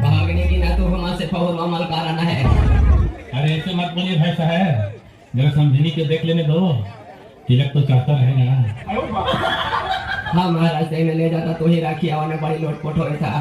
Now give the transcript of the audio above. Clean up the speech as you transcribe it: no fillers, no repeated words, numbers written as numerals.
भागने की ना तो हमसे बहुत अमल कराना है। अरे ऐसे मत बोलिए भाई साहब, जरा समझनी के देख लेने दो, तिलक तो चाहता है ना। हाँ महाराज, सही में ले जाता तो ही राखी आवाने बड़ी लोटपोट हो था।